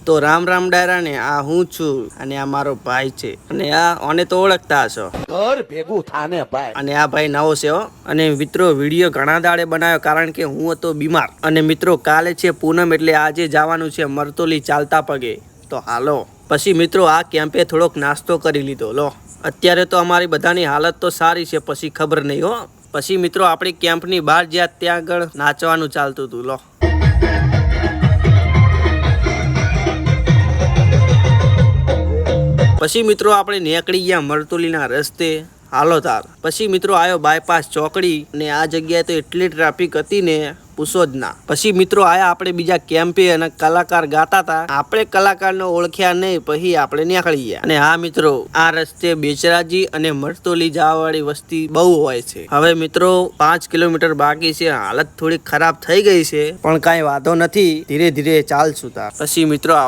તો રામ રામ ડાયરા ને આ હું છું અને આ મારો ભાઈ છે અને આ ઓને તો ઓળખતા હશો ઘર ભેગું થાને ભાઈ અને આ ભાઈ નવો છે હો અને મિત્રો વિડીયો ઘણા દાડે બનાવ્યો કારણ કે હું હતો બીમાર અને મિત્રો કાલે છે પૂનમ એટલે આજે જવાનું છે મરતોલી ચાલતા પગે તો હાલો પછી મિત્રો આ કેમ્પે થોડોક નાસ્તો કરી લીધો લો અત્યારે તો અમારી બધાની હાલત તો સારી છે પછી ખબર નહીં હો પછી મિત્રો આપણી કેમ્પની બહાર જ્યાં ત્યાં આગળ નાચવાનું ચાલતું હતું લો પછી મિત્રો આપણે નીકળી ગયા મરતોલીના રસ્તે હાલો તાર પછી મિત્રો આવ્યો બાયપાસ ચોકડી ને આ જગ્યાએ તો એટલી ટ્રાફિક હતી ને પૂછો જ ના પછી મિત્રો આયા આપણે બીજા કેમ્પે અને કલાકાર ગાતા હતા આપણે કલાકારને ઓળખ્યા નહીં પછી આપણે નીકળી ગયા અને હા મિત્રો આ રસ્તે બેચરાજી અને મરતોલી જવા વાળી વસ્તી બહુ હોય છે હવે મિત્રો 5 કિલોમીટર બાકી છે હાલત થોડી ખરાબ થઈ ગઈ છે પણ કાંઈ વાંધો નથી ધીરે ધીરે ચાલશું તાર પછી મિત્રો